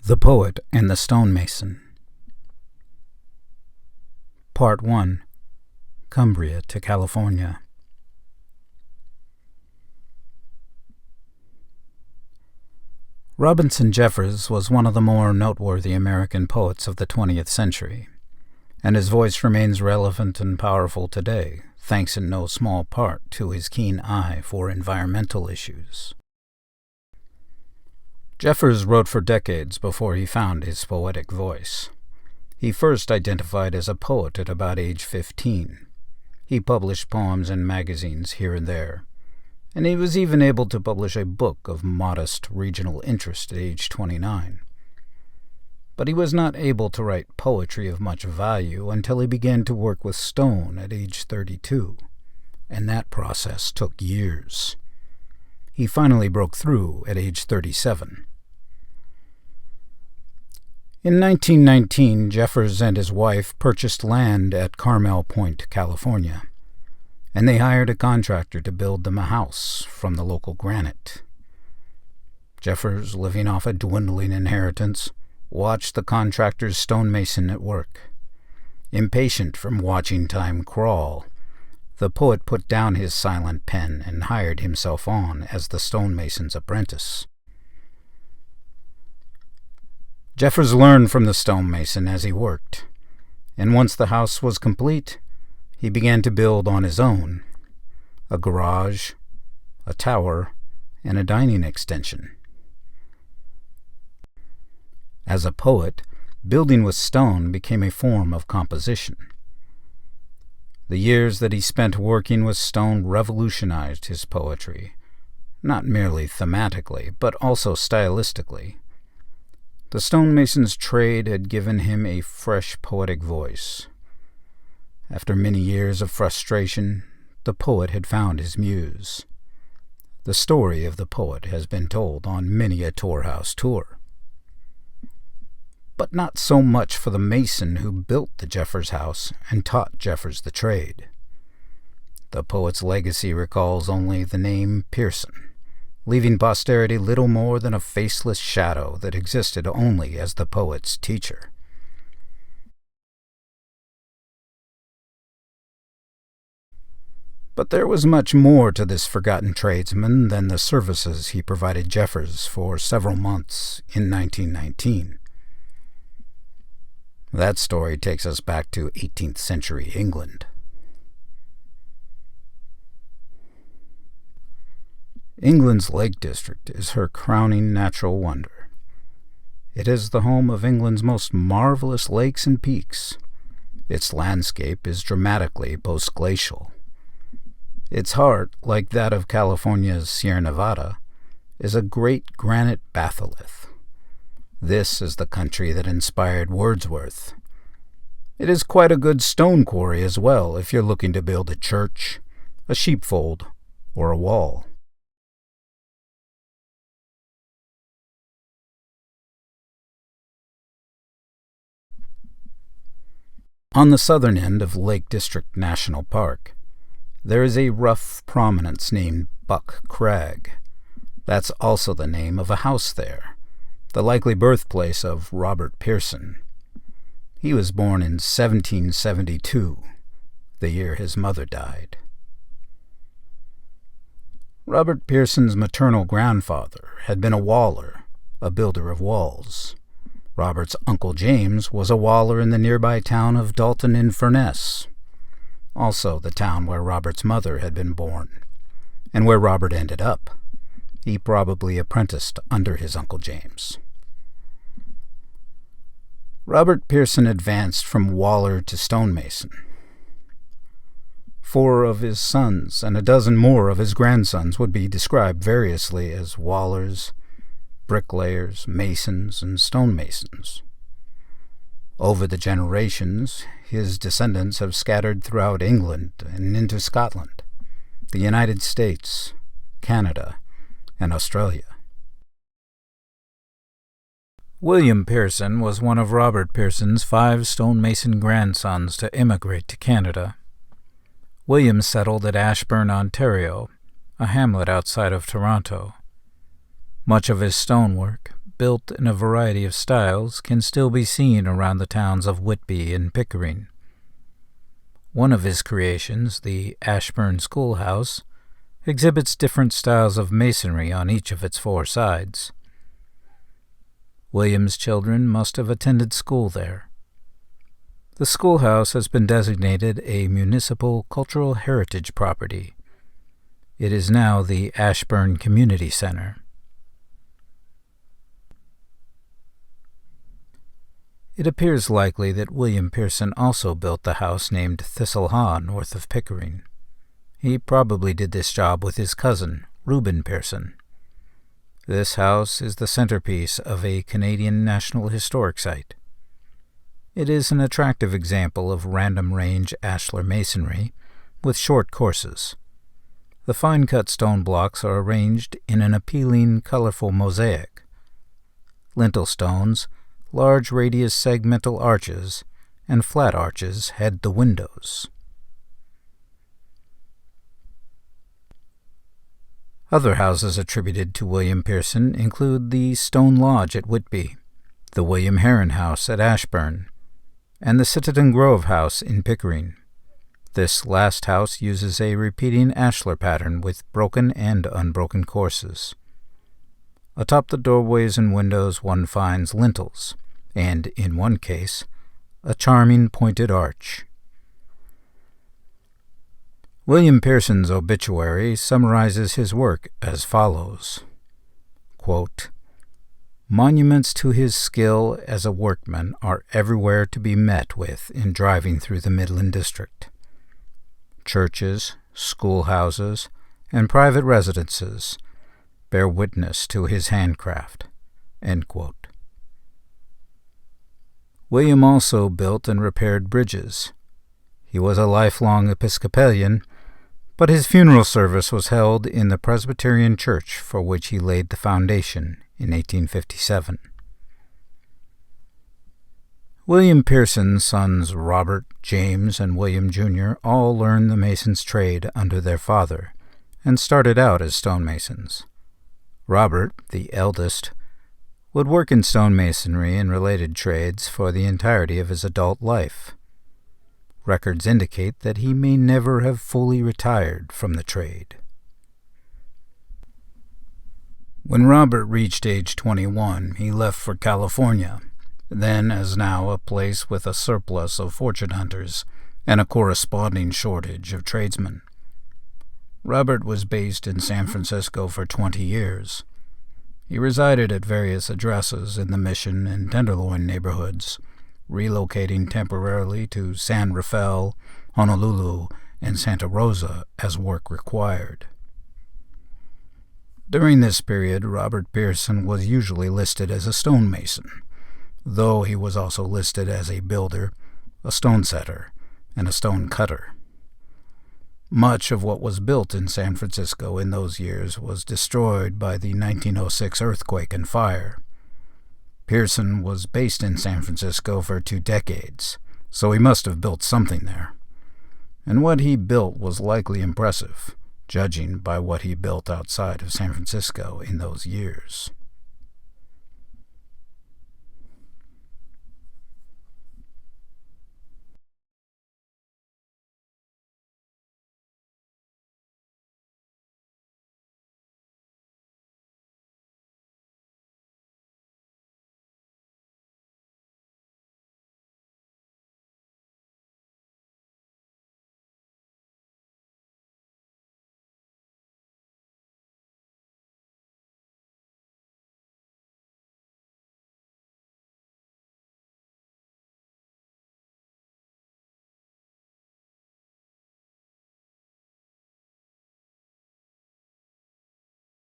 The Poet and the Stonemason. Part 1. Cumbria to California. Robinson Jeffers was one of the more noteworthy American poets of the 20th century, and his voice remains relevant and powerful today, thanks in no small part to his keen eye for environmental issues. Jeffers wrote for decades before he found his poetic voice. He first identified as a poet at about age 15. He published poems in magazines here and there, and he was even able to publish a book of modest regional interest at age 29. But he was not able to write poetry of much value until he began to work with stone at age 32, and that process took years. He finally broke through at age 37. In 1919, Jeffers and his wife purchased land at Carmel Point, California, and they hired a contractor to build them a house from the local granite. Jeffers, living off a dwindling inheritance, watched the contractor's stonemason at work. Impatient from watching time crawl, the poet put down his silent pen and hired himself on as the stonemason's apprentice. Jeffers learned from the stonemason as he worked, and once the house was complete, he began to build on his own: a garage, a tower, and a dining extension. As a poet, building with stone became a form of composition. The years that he spent working with stone revolutionized his poetry, not merely thematically, but also stylistically. The stonemason's trade had given him a fresh poetic voice. After many years of frustration, the poet had found his muse. The story of the poet has been told on many a tourhouse tour. But not so much for the mason who built the Jeffers house and taught Jeffers the trade. The poet's legacy recalls only the name Pearson, leaving posterity little more than a faceless shadow that existed only as the poet's teacher. But there was much more to this forgotten tradesman than the services he provided Jeffers for several months in 1919. That story takes us back to 18th century England. England's Lake District is her crowning natural wonder. It is the home of England's most marvelous lakes and peaks. Its landscape is dramatically post-glacial. Its heart, like that of California's Sierra Nevada, is a great granite batholith. This is the country that inspired Wordsworth. It is quite a good stone quarry as well if you're looking to build a church, a sheepfold, or a wall. On the southern end of Lake District National Park, there is a rough prominence named Buck Crag. That's also the name of a house there, the likely birthplace of Robert Pearson. He was born in 1772, the year his mother died. Robert Pearson's maternal grandfather had been a waller, a builder of walls. Robert's Uncle James was a waller in the nearby town of Dalton-in-Furness, also the town where Robert's mother had been born, and where Robert ended up. He probably apprenticed under his Uncle James. Robert Pearson advanced from waller to stonemason. 4 of his sons and a dozen more of his grandsons would be described variously as wallers, bricklayers, masons, and stonemasons. Over the generations, his descendants have scattered throughout England and into Scotland, the United States, Canada, and Australia. William Pearson was one of Robert Pearson's 5 stonemason grandsons to immigrate to Canada. William settled at Ashburn, Ontario, a hamlet outside of Toronto. Much of his stonework, built in a variety of styles, can still be seen around the towns of Whitby and Pickering. One of his creations, the Ashburn Schoolhouse, exhibits different styles of masonry on each of its 4 sides. William's children must have attended school there. The schoolhouse has been designated a municipal cultural heritage property. It is now the Ashburn Community Center. It appears likely that William Pearson also built the house named Thistle Haw north of Pickering. He probably did this job with his cousin, Reuben Pearson. This house is the centerpiece of a Canadian National Historic Site. It is an attractive example of random range ashlar masonry with short courses. The fine-cut stone blocks are arranged in an appealing, colorful mosaic. Lintel stones, large radius segmental arches, and flat arches head the windows. Other houses attributed to William Pearson include the Stone Lodge at Whitby, the William Heron House at Ashburn, and the Citadin Grove House in Pickering. This last house uses a repeating ashlar pattern with broken and unbroken courses. Atop the doorways and windows one finds lintels, and, in one case, a charming pointed arch. William Pearson's obituary summarizes his work as follows, quote, "Monuments to his skill as a workman are everywhere to be met with in driving through the Midland District. Churches, schoolhouses, and private residences bear witness to his handcraft." End quote. William also built and repaired bridges. He was a lifelong Episcopalian, but his funeral service was held in the Presbyterian Church for which he laid the foundation in 1857. William Pearson's sons Robert, James, and William Jr. all learned the mason's trade under their father and started out as stonemasons. Robert, the eldest, would work in stonemasonry and related trades for the entirety of his adult life. Records indicate that he may never have fully retired from the trade. When Robert reached age 21, he left for California, then as now a place with a surplus of fortune hunters and a corresponding shortage of tradesmen. Robert was based in San Francisco for 20 years. He resided at various addresses in the Mission and Tenderloin neighborhoods, relocating temporarily to San Rafael, Honolulu, and Santa Rosa as work required. During this period, Robert Pearson was usually listed as a stonemason, though he was also listed as a builder, a stone setter, and a stone cutter. Much of what was built in San Francisco in those years was destroyed by the 1906 earthquake and fire. Pearson was based in San Francisco for 2 decades, so he must have built something there. And what he built was likely impressive, judging by what he built outside of San Francisco in those years.